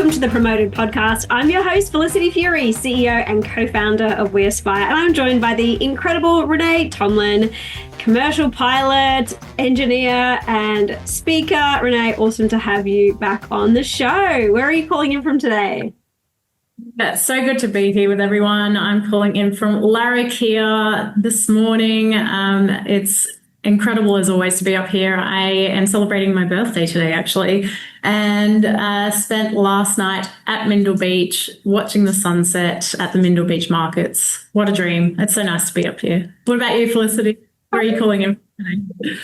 welcome to the Promoted Podcast. I'm your host, Felicity Furey, CEO and co-founder of We Aspire, and I'm joined by the incredible Renee Tomlin, commercial pilot, engineer, and speaker. Renee, awesome to have you back on the show. Where are you calling in from today? Yeah, so good to be here with everyone. I'm calling in from Larrakia this morning. It's incredible as always to be up here. I am celebrating my birthday today, actually, and spent last night at Mindle Beach watching the sunset at the Mindle Beach markets. What a dream. It's so nice to be up here. What about you, Felicity? Where are you calling in today?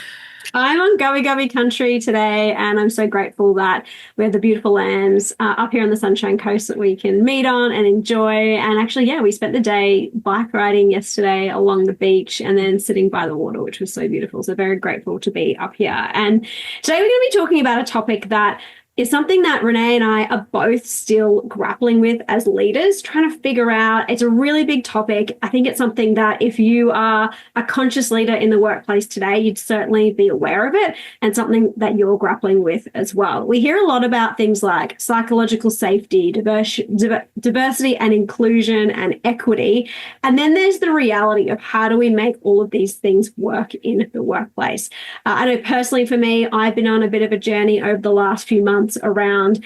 I'm on Gubby Gubby country today, and I'm so grateful that we have the beautiful lands up here on the Sunshine Coast that we can meet on and enjoy. And actually, we spent the day bike riding yesterday along the beach and then sitting by the water, which was so beautiful. So very grateful to be up here. And today we're going to be talking about a topic that is something that Renee and I are both still grappling with as leaders, trying to figure out. It's a really big topic. I think it's something that if you are a conscious leader in the workplace today, you'd certainly be aware of it, and something that you're grappling with as well. We hear a lot about things like psychological safety, diversity and inclusion and equity. And then there's the reality of how do we make all of these things work in the workplace. I know personally for me, I've been on a bit of a journey over the last few months around,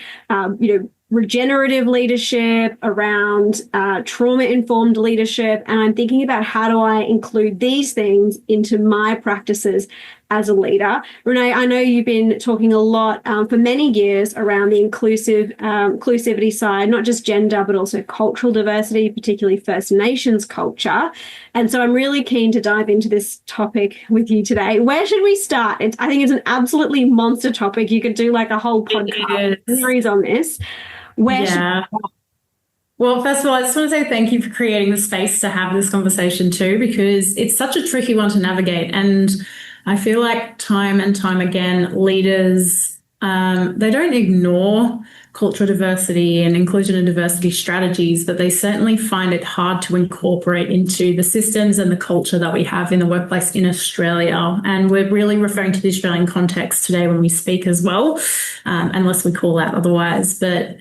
regenerative leadership, around trauma-informed leadership. And I'm thinking about how do I include these things into my practices as a leader. Renee, I know you've been talking a lot for many years around the inclusivity side, not just gender, but also cultural diversity, particularly First Nations culture. And so I'm really keen to dive into this topic with you today. Where should we start? I think it's an absolutely monster topic. You could do like a whole podcast series on this. Where should we start? Well, first of all, I just want to say thank you for creating the space to have this conversation too, because it's such a tricky one to navigate. And I feel like time and time again, leaders, they don't ignore cultural diversity and inclusion and diversity strategies, but they certainly find it hard to incorporate into the systems and the culture that we have in the workplace in Australia. And we're really referring to the Australian context today when we speak as well, unless we call out otherwise. But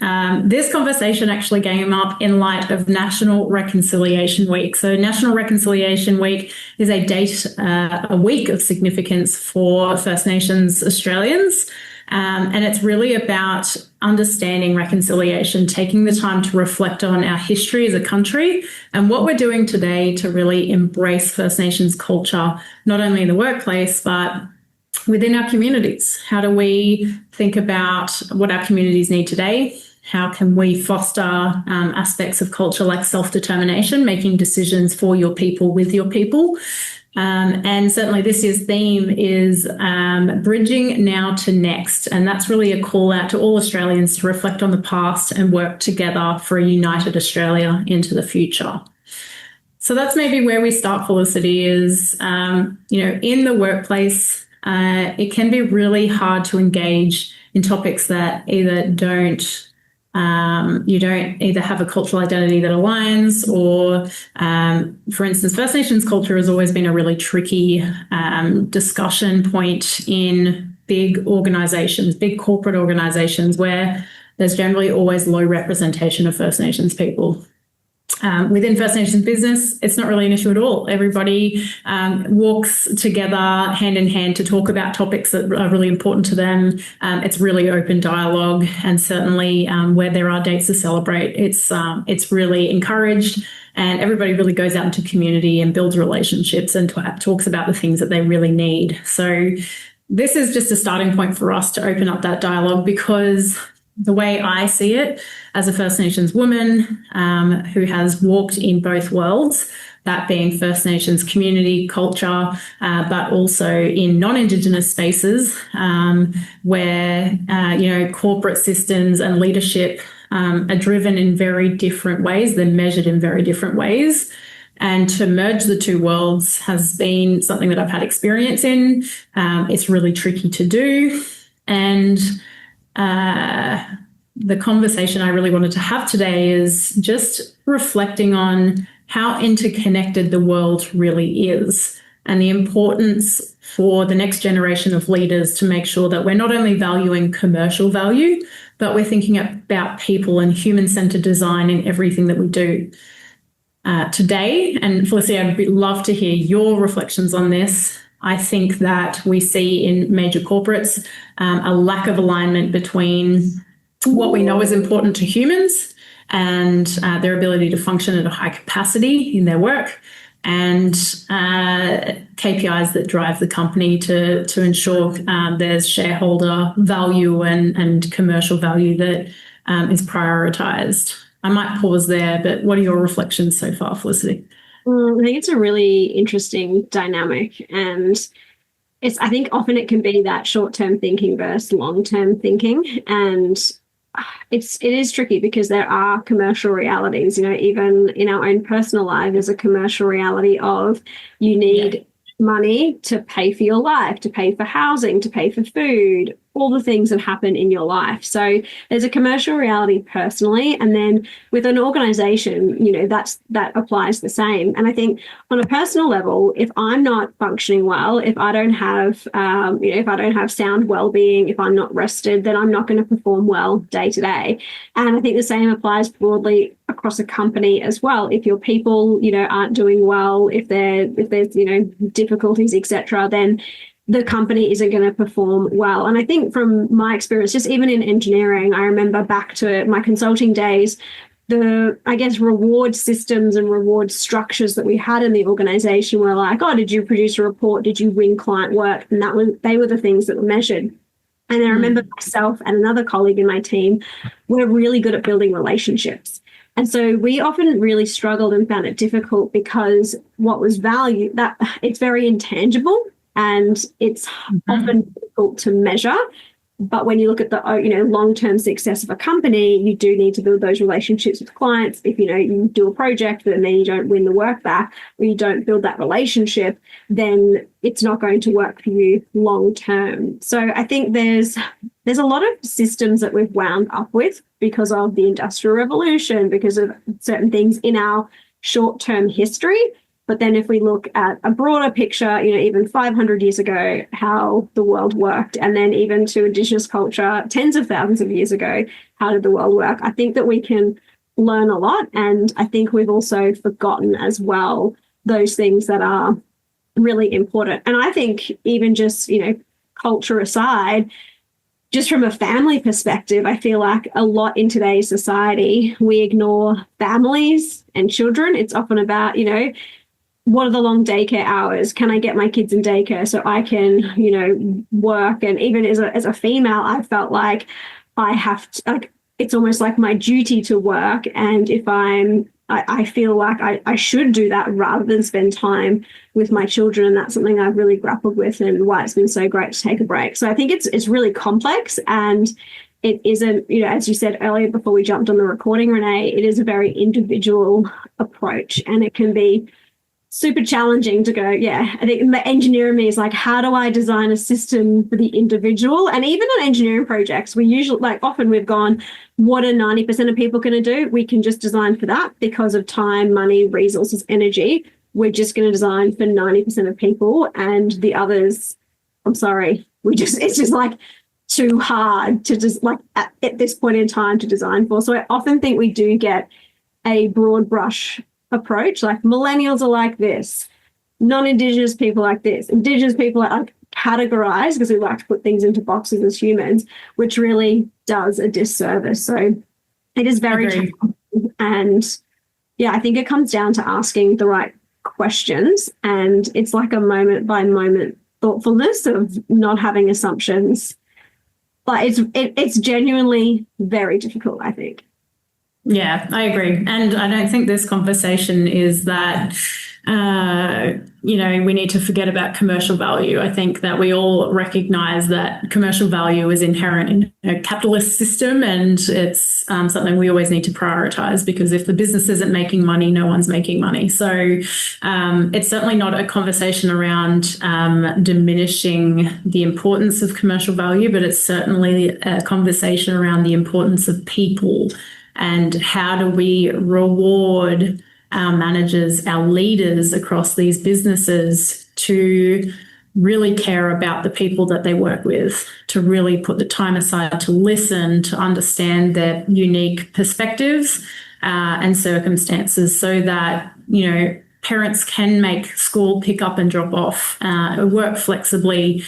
this conversation actually came up in light of National Reconciliation Week. So National Reconciliation Week is a week of significance for First Nations Australians. And it's really about understanding reconciliation, taking the time to reflect on our history as a country and what we're doing today to really embrace First Nations culture, not only in the workplace, but within our communities. How do we think about what our communities need today? How can we foster aspects of culture like self-determination, making decisions for your people, with your people? And certainly this year's theme is bridging now to next. And that's really a call out to all Australians to reflect on the past and work together for a united Australia into the future. So that's maybe where we start, Felicity, is, in the workplace, it can be really hard to engage in topics that either you don't either have a cultural identity that aligns or, for instance, First Nations culture has always been a really tricky discussion point in big organizations, big corporate organizations, where there's generally always low representation of First Nations people. Within First Nations business, it's not really an issue at all. Everybody walks together hand in hand to talk about topics that are really important to them. It's really open dialogue, and certainly where there are dates to celebrate, it's really encouraged, and everybody really goes out into community and builds relationships and talks about the things that they really need. So this is just a starting point for us to open up that dialogue, because the way I see it as a First Nations woman who has walked in both worlds, that being First Nations community culture, but also in non-Indigenous spaces where, corporate systems and leadership are driven in very different ways. They're measured in very different ways. And to merge the two worlds has been something that I've had experience in. It's really tricky to do. And the conversation I really wanted to have today is just reflecting on how interconnected the world really is, and the importance for the next generation of leaders to make sure that we're not only valuing commercial value, but we're thinking about people and human-centered design in everything that we do. Today, and Felicity, I'd love to hear your reflections on this. I think that we see in major corporates a lack of alignment between what we know is important to humans and their ability to function at a high capacity in their work, and KPIs that drive the company to ensure there's shareholder value and commercial value that is prioritized. I might pause there, but what are your reflections so far, Felicity? I think it's a really interesting dynamic, and I think often it can be that short-term thinking versus long-term thinking, and it is tricky because there are commercial realities. Even in our own personal life, there's a commercial reality of you need money to pay for your life, to pay for housing, to pay for food, all the things that happen in your life. So there's a commercial reality personally, and then with an organization, that applies the same. And I think on a personal level, if I'm not functioning well, if I don't have sound well-being, if I'm not rested, then I'm not going to perform well day to day. And I think the same applies broadly across a company as well. If your people, aren't doing well, if there's difficulties, etc., then the company isn't going to perform well. And I think from my experience, just even in engineering, I remember back to my consulting days, reward systems and reward structures that we had in the organization were like, oh, did you produce a report? Did you win client work? And they were the things that were measured. And I remember myself and another colleague in my team were really good at building relationships. And so we often really struggled and found it difficult because what was valued, that it's very intangible. And it's often difficult to measure. But when you look at the long-term success of a company, you do need to build those relationships with clients. If you do a project and then you don't win the work back, or you don't build that relationship, then it's not going to work for you long-term. So I think there's a lot of systems that we've wound up with because of the Industrial Revolution, because of certain things in our short-term history. But then if we look at a broader picture, even 500 years ago, how the world worked, and then even to Indigenous culture, tens of thousands of years ago, how did the world work? I think that we can learn a lot. And I think we've also forgotten as well those things that are really important. And I think even just, culture aside, just from a family perspective, I feel like a lot in today's society, we ignore families and children. It's often about, what are the long daycare hours? Can I get my kids in daycare so I can, work? And even as a female, I felt like I have to, it's almost like my duty to work. And if I feel like I should do that rather than spend time with my children. And that's something I've really grappled with and why it's been so great to take a break. So I think it's really complex, and it isn't, as you said earlier before we jumped on the recording, Renee, it is a very individual approach, and it can be super challenging to go, I think the engineer in me is like, how do I design a system for the individual? And even on engineering projects, we usually, often we've gone, what are 90% of people going to do? We can just design for that because of time, money, resources, energy. We're just going to design for 90% of people, and the others, I'm sorry, it's just too hard to just at this point in time to design for. So I often think we do get a broad brush approach, like millennials are like this, non-Indigenous people like this, Indigenous people are categorized because we like to put things into boxes as humans, which really does a disservice. So it is very challenging. And I think it comes down to asking the right questions, and it's like a moment by moment thoughtfulness of not having assumptions. But it's genuinely very difficult, I think. Yeah, I agree. And I don't think this conversation is that, we need to forget about commercial value. I think that we all recognize that commercial value is inherent in a capitalist system, and it's something we always need to prioritize, because if the business isn't making money, no one's making money. So it's certainly not a conversation around diminishing the importance of commercial value, but it's certainly a conversation around the importance of people. And how do we reward our managers, our leaders across these businesses to really care about the people that they work with, to really put the time aside to listen, to understand their unique perspectives and circumstances, so that, parents can make school pick up and drop off, work flexibly,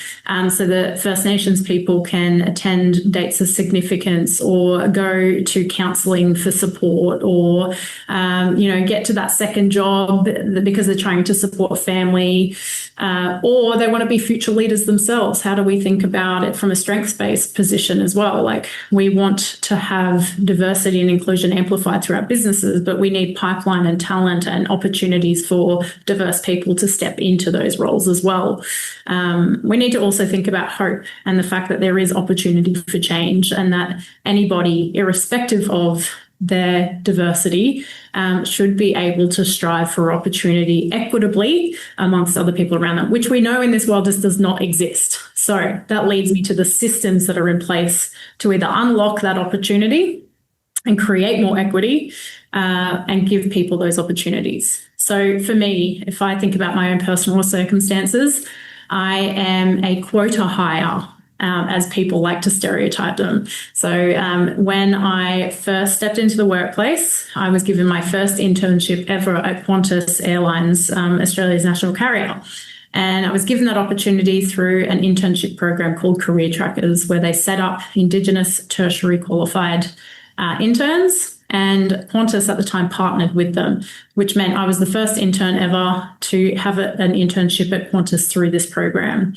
so that First Nations people can attend dates of significance or go to counselling for support, or, get to that second job because they're trying to support a family, or they want to be future leaders themselves. How do we think about it from a strengths-based position as well? Like, we want to have diversity and inclusion amplified through our businesses, but we need pipeline and talent and opportunities for diverse people to step into those roles as well. We need to also think about hope and the fact that there is opportunity for change, and that anybody, irrespective of their diversity, should be able to strive for opportunity equitably amongst other people around them, which we know in this world just does not exist. So that leads me to the systems that are in place to either unlock that opportunity and create more equity, and give people those opportunities. So for me, if I think about my own personal circumstances, I am a quota hire, as people like to stereotype them. So when I first stepped into the workplace, I was given my first internship ever at Qantas Airlines, Australia's national carrier. And I was given that opportunity through an internship program called Career Trackers, where they set up Indigenous tertiary qualified interns, and Qantas at the time partnered with them, which meant I was the first intern ever to have an internship at Qantas through this program.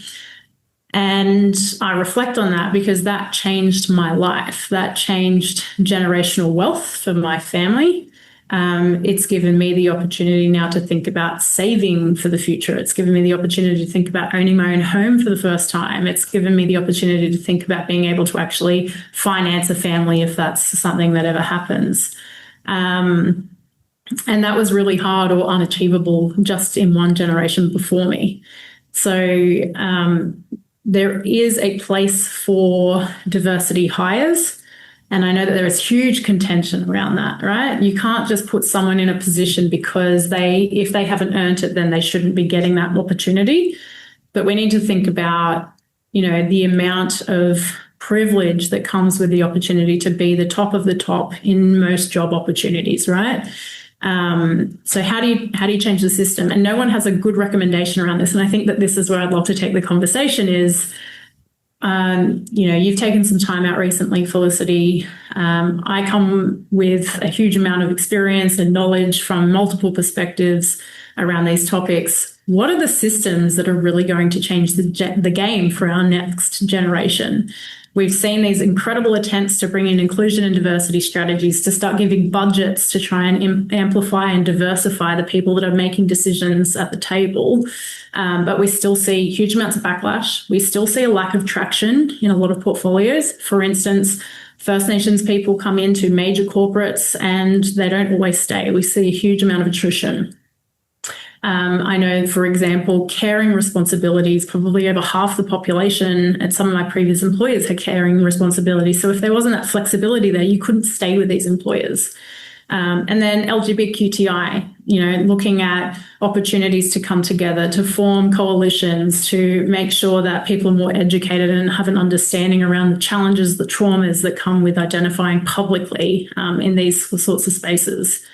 And I reflect on that because that changed my life. That changed generational wealth for my family. It's given me the opportunity now to think about saving for the future. It's given me the opportunity to think about owning my own home for the first time. It's given me the opportunity to think about being able to actually finance a family if that's something that ever happens. And that was really hard or unachievable just in one generation before me. So there is a place for diversity hires. And I know that there is huge contention around that, right? You can't just put someone in a position because if they haven't earned it, then they shouldn't be getting that opportunity. But we need to think about, the amount of privilege that comes with the opportunity to be the top of the top in most job opportunities, right? So how do you change the system? And no one has a good recommendation around this. And I think that this is where I'd love to take the conversation is, you've taken some time out recently, Felicity. I come with a huge amount of experience and knowledge from multiple perspectives around these topics. What are the systems that are really going to change the game for our next generation? We've seen these incredible attempts to bring in inclusion and diversity strategies, to start giving budgets to try and amplify and diversify the people that are making decisions at the table. But we still see huge amounts of backlash. We still see a lack of traction in a lot of portfolios. For instance, First Nations people come into major corporates and they don't always stay. We see a huge amount of attrition. I know, for example, caring responsibilities, probably over half the population at some of my previous employers had caring responsibilities. So if there wasn't that flexibility there, you couldn't stay with these employers. And then LGBTQI, looking at opportunities to come together, to form coalitions, to make sure that people are more educated and have an understanding around the challenges, the traumas that come with identifying publicly in these sorts of spaces.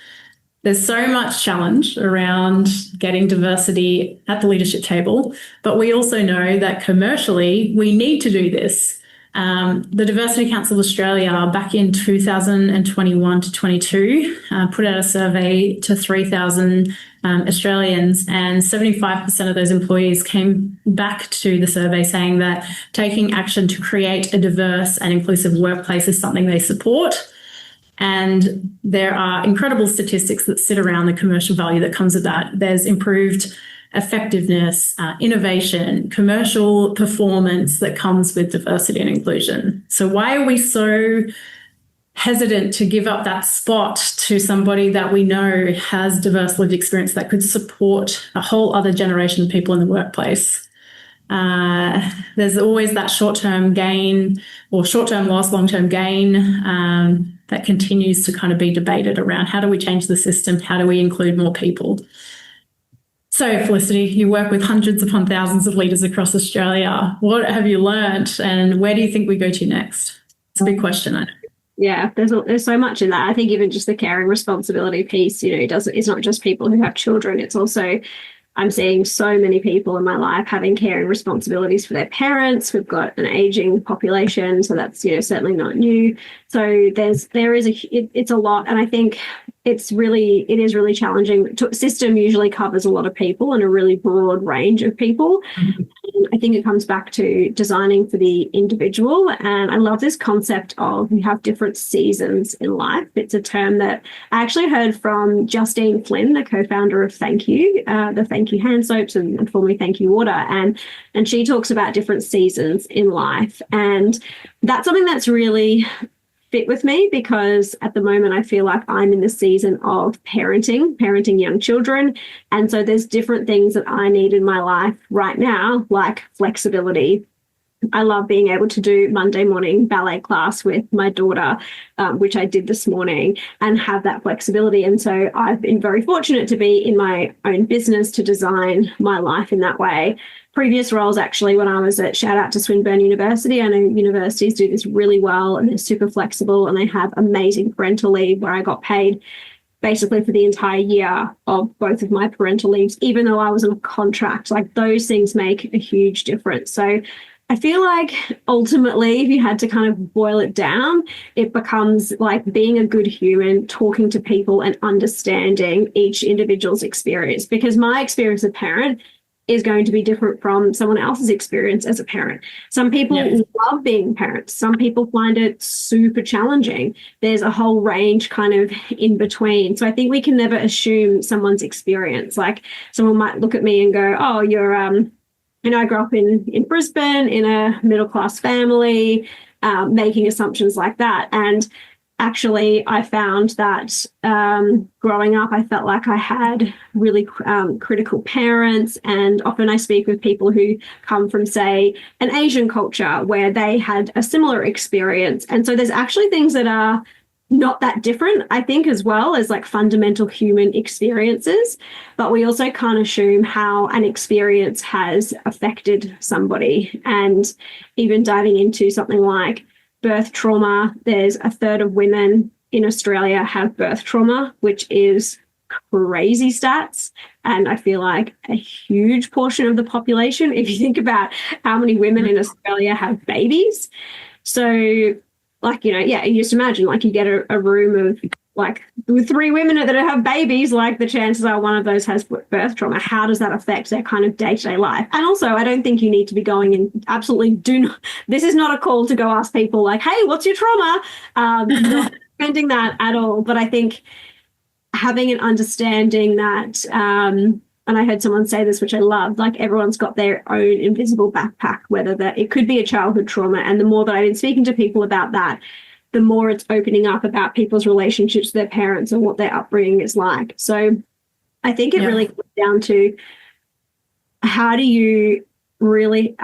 There's so much challenge around getting diversity at the leadership table, but we also know that commercially we need to do this. The Diversity Council of Australia back in 2021 to 22 put out a survey to 3,000 Australians, and 75% of those employees came back to the survey saying that taking action to create a diverse and inclusive workplace is something they support. And there are incredible statistics that sit around the commercial value that comes with that. There's improved effectiveness, innovation, commercial performance that comes with diversity and inclusion. So why are we so hesitant to give up that spot to somebody that we know has diverse lived experience that could support a whole other generation of people in the workplace? There's always that short-term gain or short-term loss, long-term gain that continues to kind of be debated around how do we change the system? How do we include more people? So, Felicity, you work with hundreds upon thousands of leaders across Australia. What have you learnt, and where do you think we go to next? It's a big question, I know. Yeah, there's so much in that. I think even just the caring responsibility piece, it's not just people who have children. It's also I'm seeing so many people in my life having caring responsibilities for their parents. We've got an aging population, so that's certainly not new. So it's a lot, and I think it is really challenging. System usually covers a lot of people and a really broad range of people. Mm-hmm. I think it comes back to designing for the individual. And I love this concept of you have different seasons in life. It's a term that I actually heard from Justine Flynn, the co-founder of Thank You, the Thank You hand soaps and formerly Thank You water. And she talks about different seasons in life. And that's something that's really fit with me, because at the moment I feel like I'm in the season of parenting young children. And so there's different things that I need in my life right now, like flexibility. I love being able to do Monday morning ballet class with my daughter, which I did this morning, and have that flexibility. And so I've been very fortunate to be in my own business to design my life in that way. Previous roles, actually, when I was shout out to Swinburne University, I know universities do this really well and they're super flexible and they have amazing parental leave where I got paid basically for the entire year of both of my parental leaves, even though I was on a contract. Like, those things make a huge difference. So I feel like ultimately, if you had to kind of boil it down, it becomes like being a good human, talking to people and understanding each individual's experience, because my experience as a parent is going to be different from someone else's experience as a parent. Some people love being parents. Some people find it super challenging. There's a whole range kind of in between. So I think we can never assume someone's experience. Like, someone might look at me and go, oh, you're, I grew up in Brisbane in a middle-class family, making assumptions like that. And actually, I found that growing up, I felt like I had really critical parents. And often I speak with people who come from, say, an Asian culture where they had a similar experience. And so there's actually things that are not that different, I think, as well as like fundamental human experiences. But we also can't assume how an experience has affected somebody. And even diving into something like birth trauma, there's a third of women in Australia have birth trauma, which is crazy stats. And I feel like a huge portion of the population, if you think about how many women in Australia have babies. So, like, you just imagine, like, you get a room of like with 3 women that have babies, like the chances are one of those has birth trauma. How does that affect their kind of day-to-day life? And also, I don't think you need to be going in, absolutely do not, this is not a call to go ask people like, hey, what's your trauma? Not defending that at all. But I think having an understanding that, and I heard someone say this, which I loved, like, everyone's got their own invisible backpack, whether that it could be a childhood trauma. And the more that I've been speaking to people about that, the more it's opening up about people's relationships with their parents and what their upbringing is like. So I think it really comes down to, how do you really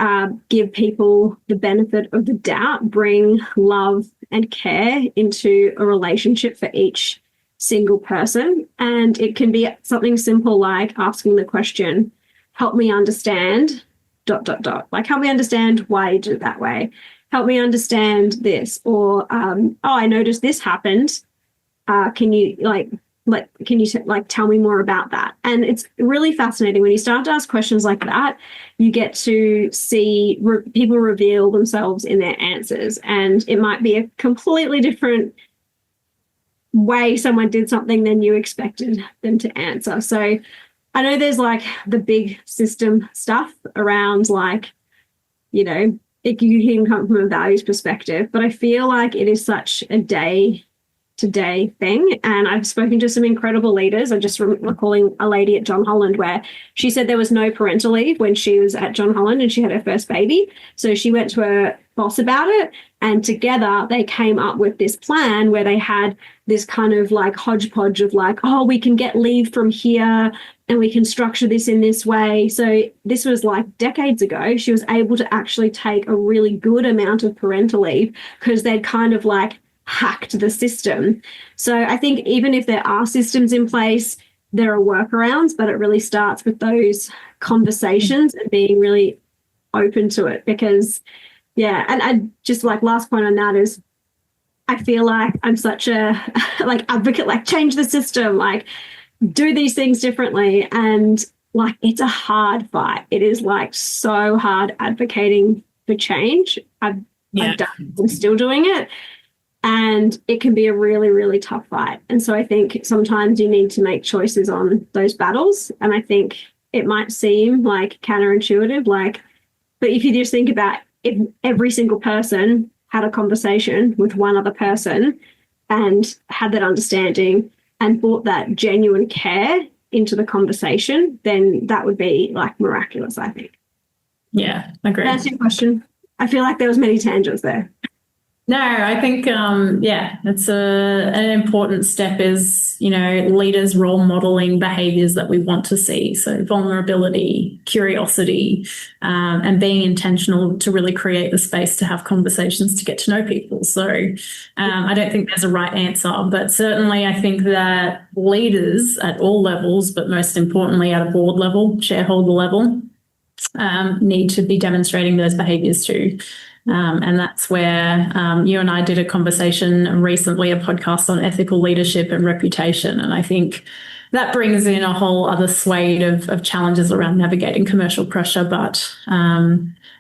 give people the benefit of the doubt, bring love and care into a relationship for each single person. And it can be something simple like asking the question, help me understand ... Like, help me understand why you did it that way. Help me understand this. Or, I noticed this happened. Can you tell me more about that? And it's really fascinating when you start to ask questions like that. You get to see people reveal themselves in their answers, and it might be a completely different way someone did something than you expected them to answer. So I know there's like the big system stuff around, like, it can come from a values perspective, but I feel like it is such a day-to-day thing. And I've spoken to some incredible leaders. I'm just recalling a lady at John Holland where she said there was no parental leave when she was at John Holland and she had her first baby. So she went to her boss about it, and together they came up with this plan where they had this kind of like hodgepodge of like, oh, we can get leave from here and we can structure this in this way. So this was like decades ago. She was able to actually take a really good amount of parental leave because they'd kind of like hacked the system. So I think even if there are systems in place, there are workarounds, but it really starts with those conversations and being really open to it. Because, yeah, and I just like last point on that is I feel like I'm such a like advocate, like change the system, like do these things differently. And like it's a hard fight. It is like so hard advocating for change. I've done, I'm still doing it. And it can be a really, really tough fight. And so I think sometimes you need to make choices on those battles. And I think it might seem like counterintuitive, like, but if you just think about if every single person had a conversation with one other person and had that understanding and brought that genuine care into the conversation, then that would be like miraculous, I think. Yeah, agreed. That's your question. I feel like there was many tangents there. No, I think, that's an important step is, leaders role modeling behaviors that we want to see. So vulnerability, curiosity, and being intentional to really create the space to have conversations to get to know people. So I don't think there's a right answer, but certainly I think that leaders at all levels, but most importantly at a board level, shareholder level, need to be demonstrating those behaviors too. And that's where you and I did a conversation recently, a podcast on ethical leadership and reputation. And I think that brings in a whole other swathe of challenges around navigating commercial pressure. But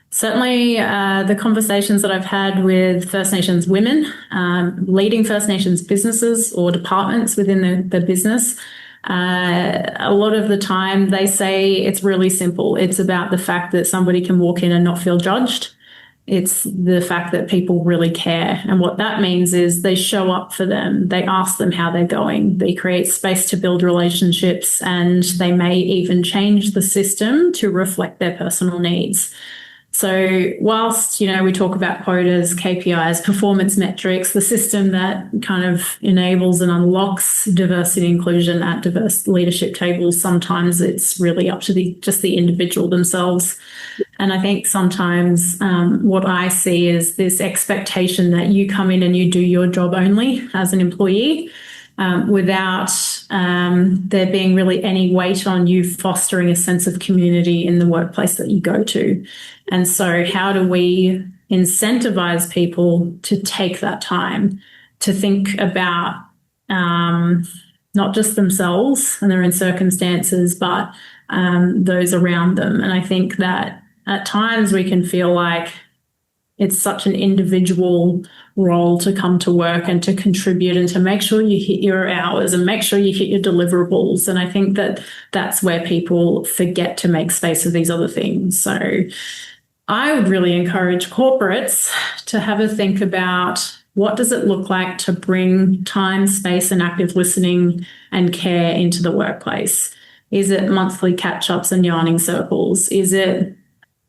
certainly the conversations that I've had with First Nations women, leading First Nations businesses or departments within the business, a lot of the time they say it's really simple. It's about the fact that somebody can walk in and not feel judged. It's the fact that people really care. And what that means is they show up for them. They ask them how they're going. They create space to build relationships, and they may even change the system to reflect their personal needs. So whilst, we talk about quotas, KPIs, performance metrics, the system that kind of enables and unlocks diversity and inclusion at diverse leadership tables, sometimes it's really up to just the individual themselves. And I think sometimes what I see is this expectation that you come in and you do your job only as an employee, without there being really any weight on you fostering a sense of community in the workplace that you go to. And so how do we incentivize people to take that time to think about not just themselves and their own circumstances, but those around them? And I think that at times we can feel like it's such an individual role to come to work and to contribute and to make sure you hit your hours and make sure you hit your deliverables. And I think that that's where people forget to make space for these other things. So I would really encourage corporates to have a think about what does it look like to bring time, space, and active listening and care into the workplace? Is it monthly catch-ups and yarning circles? Is it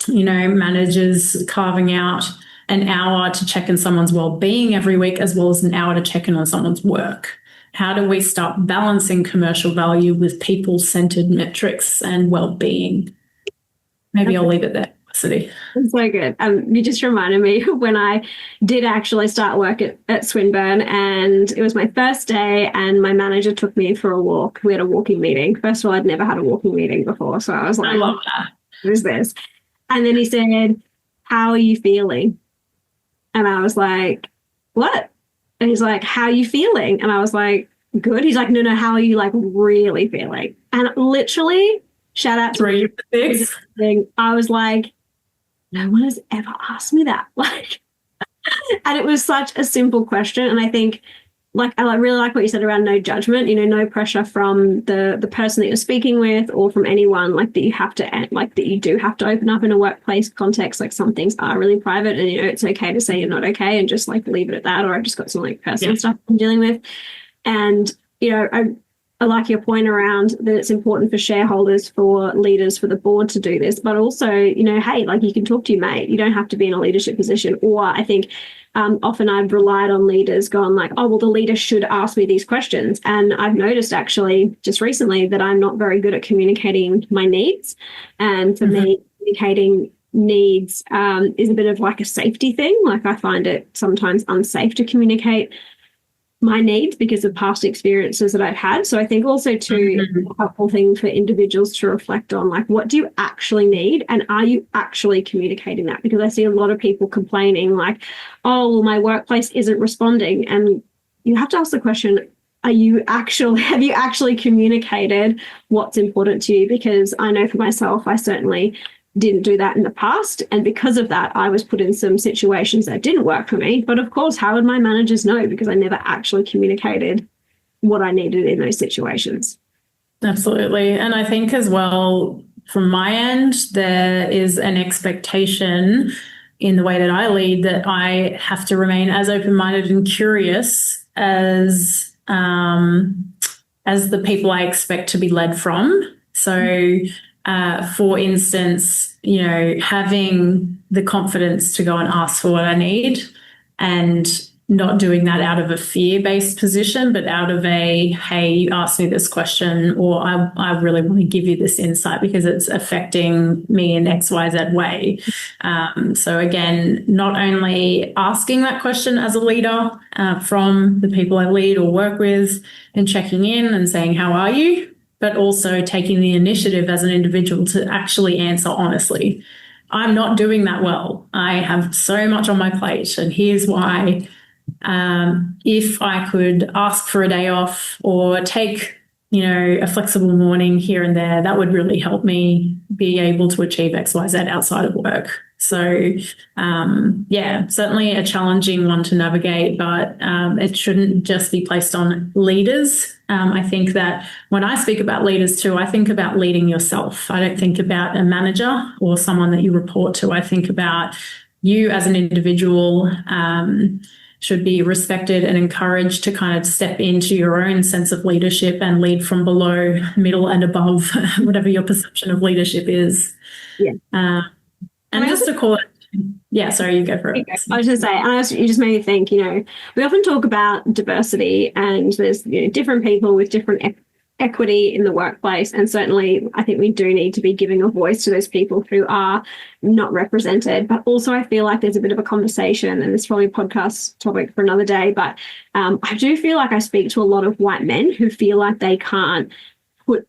managers carving out an hour to check in someone's well-being every week, as well as an hour to check in on someone's work? How do we start balancing commercial value with people-centered metrics and well-being? Maybe I'll leave it there. Felicity. That's so good. You just reminded me when I did actually start work at Swinburne, and it was my first day, and my manager took me for a walk. We had a walking meeting. First of all, I'd never had a walking meeting before, so I was like, I love that. What is this? And then he said, how are you feeling? And I was like, what? And he's like, how are you feeling? And I was like, good. He's like, no, how are you like really feeling? And literally, shout out to you. I was like, no one has ever asked me that. Like, and it was such a simple question. And I think, like, I really like what you said around no judgment, no pressure from the person that you're speaking with or from anyone, like that you have to, like that you do have to open up in a workplace context. Like some things are really private, and, it's okay to say you're not okay and just like leave it at that. Or I've just got some like personal stuff I'm dealing with. And, I like your point around that it's important for shareholders, for leaders, for the board to do this, but also, hey, like you can talk to your mate. You don't have to be in a leadership position. Or I think often I've relied on leaders going like, oh, well, the leader should ask me these questions. And I've noticed actually just recently that I'm not very good at communicating my needs. And for me, communicating needs is a bit of like a safety thing. Like I find it sometimes unsafe to communicate my needs because of past experiences that I've had. So I think also too, it's a helpful thing for individuals to reflect on, like, what do you actually need? And are you actually communicating that? Because I see a lot of people complaining like, oh, well, my workplace isn't responding. And you have to ask the question, have you actually communicated what's important to you? Because I know for myself, I certainly didn't do that in the past. And because of that, I was put in some situations that didn't work for me. But of course, how would my managers know? Because I never actually communicated what I needed in those situations. Absolutely. And I think as well, from my end, there is an expectation in the way that I lead that I have to remain as open-minded and curious as the people I expect to be led from. So, for instance, having the confidence to go and ask for what I need and not doing that out of a fear-based position, but out of a, hey, you asked me this question, or I really want to give you this insight because it's affecting me in XYZ way. So again, not only asking that question as a leader from the people I lead or work with and checking in and saying, how are you? But also taking the initiative as an individual to actually answer honestly. I'm not doing that well. I have so much on my plate, and here's why. If I could ask for a day off or take, a flexible morning here and there, that would really help me be able to achieve XYZ outside of work. So, certainly a challenging one to navigate, but it shouldn't just be placed on leaders. I think that when I speak about leaders too, I think about leading yourself. I don't think about a manager or someone that you report to. I think about you as an individual. Should be respected and encouraged to kind of step into your own sense of leadership and lead from below, middle, and above, whatever your perception of leadership is. Yeah. And just to call it, yeah, sorry, you go for it. I was going to say, you just made me think, we often talk about diversity, and there's different people with different equity in the workplace. And certainly I think we do need to be giving a voice to those people who are not represented. But also I feel like there's a bit of a conversation, and this is probably a podcast topic for another day, but I do feel like I speak to a lot of white men who feel like they can't put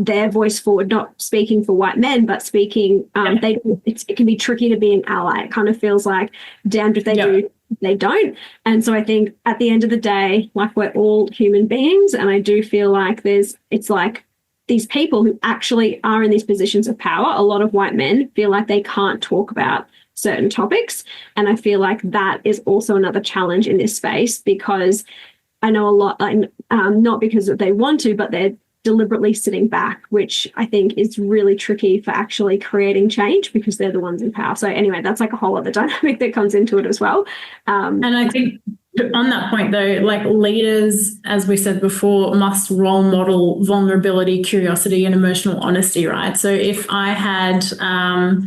their voice forward, not speaking for white men, but speaking, it can be tricky to be an ally. It kind of feels like damned if they do, they don't. And so I think at the end of the day, like, we're all human beings, and I do feel like it's like these people who actually are in these positions of power, a lot of white men feel like they can't talk about certain topics. And I feel like that is also another challenge in this space, because I know a lot, not because they want to, but they're deliberately sitting back, which I think is really tricky for actually creating change, because they're the ones in power. So anyway, that's like a whole other dynamic that comes into it as well. And I think on that point though, like, leaders, as we said before, must role model vulnerability, curiosity, and emotional honesty, right? So if I had, a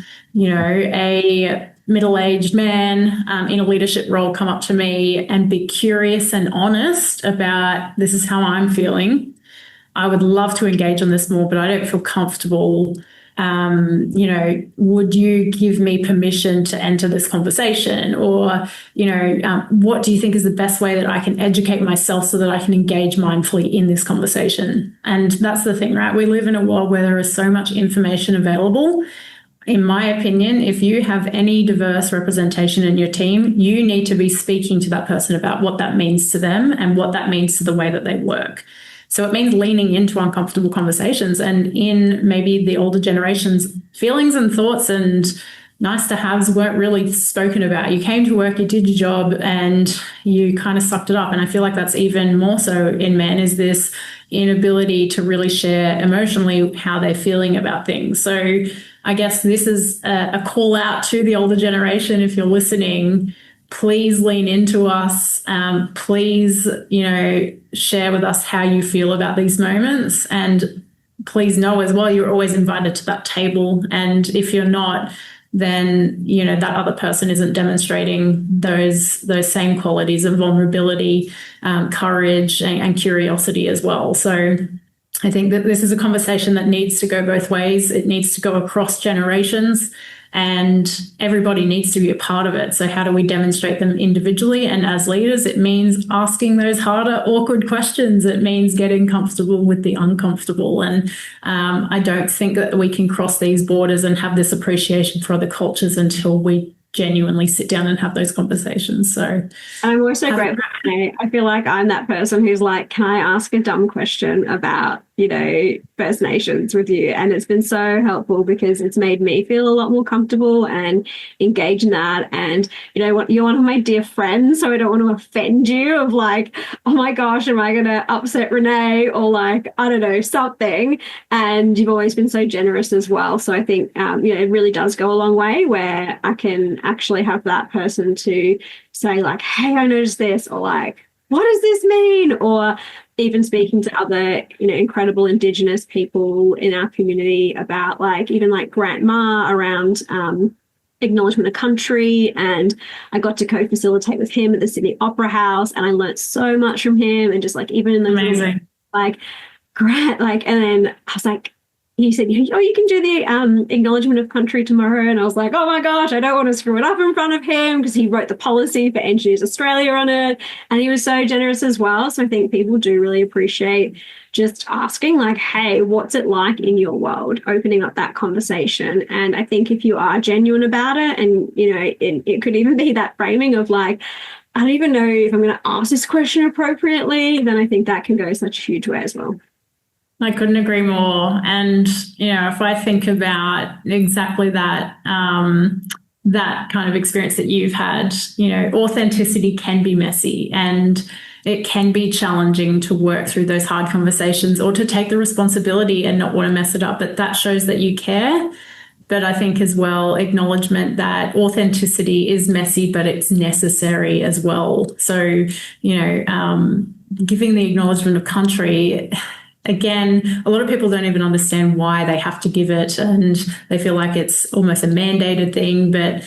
middle-aged man in a leadership role come up to me and be curious and honest about, this is how I'm feeling, I would love to engage on this more, but I don't feel comfortable. Would you give me permission to enter this conversation? Or, what do you think is the best way that I can educate myself so that I can engage mindfully in this conversation? And that's the thing, right? We live in a world where there is so much information available. In my opinion, if you have any diverse representation in your team, you need to be speaking to that person about what that means to them and what that means to the way that they work. So it means leaning into uncomfortable conversations, and in maybe the older generations, feelings and thoughts and nice to haves weren't really spoken about. You came to work, you did your job, and you kind of sucked it up. And I feel like that's even more so in men, is this inability to really share emotionally how they're feeling about things. So I guess this is a call out to the older generation. If you're listening, please lean into us. Please, share with us how you feel about these moments. And please know as well, you're always invited to that table. And if you're not, then, that other person isn't demonstrating those same qualities of vulnerability, courage, and curiosity as well. So I think that this is a conversation that needs to go both ways. It needs to go across generations. and everybody needs to be a part of it. So how do we demonstrate them individually and as leaders? It means asking those harder, awkward questions. It means getting comfortable with the uncomfortable. And I don't think that we can cross these borders and have this appreciation for other cultures until we genuinely sit down and have those conversations. So I'm also grateful. I feel like I'm that person who's like, can I ask a dumb question about, First Nations with you? And it's been so helpful because it's made me feel a lot more comfortable and engage in that. And, you're one of my dear friends, so I don't want to offend you of like, oh my gosh, am I going to upset Renee or like, I don't know, something. And you've always been so generous as well. So I think, it really does go a long way where I can actually have that person to say like, hey, I noticed this, or like, what does this mean? Or even speaking to other, incredible Indigenous people in our community about like, even like Grant Ma around acknowledgement of country. And I got to co-facilitate with him at the Sydney Opera House, and I learned so much from him. And just like, even in the amazing, like Grant, like, and then I was like, he said, oh, you can do the acknowledgement of country tomorrow. And I was like, oh my gosh, I don't want to screw it up in front of him, because he wrote the policy for Engineers Australia on it. And he was so generous as well. So I think people do really appreciate just asking like, hey, what's it like in your world? Opening up that conversation. And I think if you are genuine about it, and, it could even be that framing of like, I don't even know if I'm going to ask this question appropriately, then I think that can go such a huge way as well. I couldn't agree more. And, if I think about exactly that, that kind of experience that you've had, authenticity can be messy, and it can be challenging to work through those hard conversations or to take the responsibility and not want to mess it up. But that shows that you care. But I think as well, acknowledgement that authenticity is messy, but it's necessary as well. So, giving the acknowledgement of country, again, a lot of people don't even understand why they have to give it, and they feel like it's almost a mandated thing. But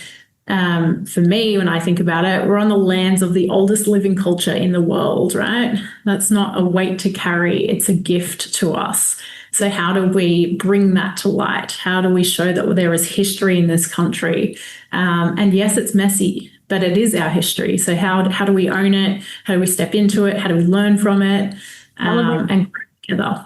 for me, when I think about it, we're on the lands of the oldest living culture in the world, right? That's not a weight to carry. It's a gift to us. So how do we bring that to light? How do we show that there is history in this country? And yes, it's messy, but it is our history. So how do we own it? How do we step into it? How do we learn from it? And grow together.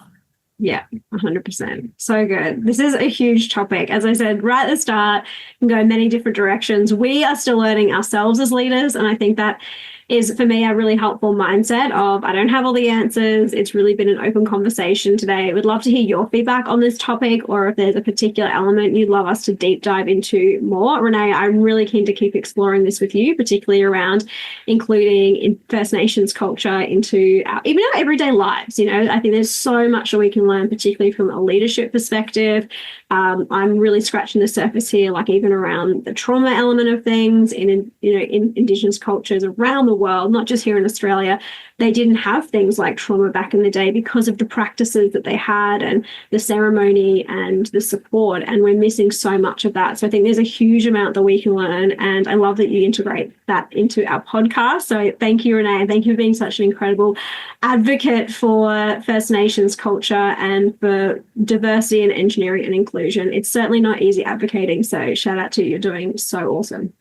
Yeah, 100%. So good. This is a huge topic. As I said right at the start, can go in many different directions. We are still learning ourselves as leaders. And I think that is, for me, a really helpful mindset of, I don't have all the answers. It's really been an open conversation today. We'd love to hear your feedback on this topic, or if there's a particular element you'd love us to deep dive into more. Renee, I'm really keen to keep exploring this with you, particularly around including in First Nations culture into even our everyday lives. I think there's so much that we can learn, particularly from a leadership perspective. I'm really scratching the surface here, like even around the trauma element of things in Indigenous cultures around the world, not just here in Australia. They didn't have things like trauma back in the day because of the practices that they had and the ceremony and the support, and we're missing so much of that. So I think there's a huge amount that we can learn, and I love that you integrate that into our podcast. So thank you, Renee, and thank you for being such an incredible advocate for First Nations culture and for diversity in engineering and inclusion. It's certainly not easy advocating, so shout out to you. You're doing so awesome.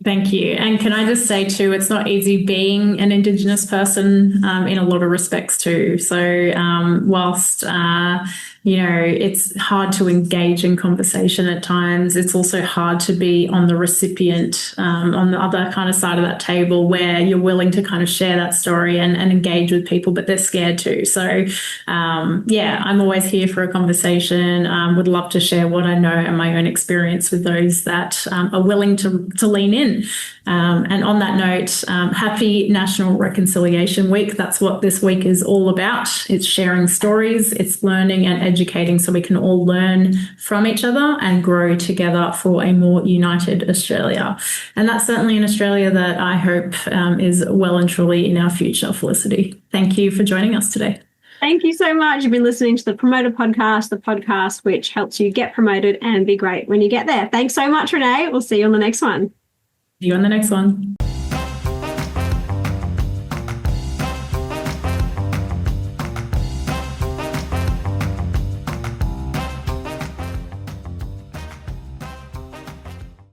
Thank you. And can I just say too, it's not easy being an Indigenous person in a lot of respects too. So whilst, it's hard to engage in conversation at times, it's also hard to be on the recipient, on the other kind of side of that table, where you're willing to kind of share that story and engage with people, but they're scared too. So I'm always here for a conversation. Would love to share what I know and my own experience with those that are willing to lean in. And on that note, happy National Reconciliation Week. That's what this week is all about. It's sharing stories, it's learning and educating, so we can all learn from each other and grow together for a more united Australia. And that's certainly an Australia that I hope is well and truly in our future, Felicity. Thank you for joining us today. Thank you so much. You've been listening to the Promoter Podcast, the podcast which helps you get promoted and be great when you get there. Thanks so much, Renee. We'll see you on the next one. See you on the next one.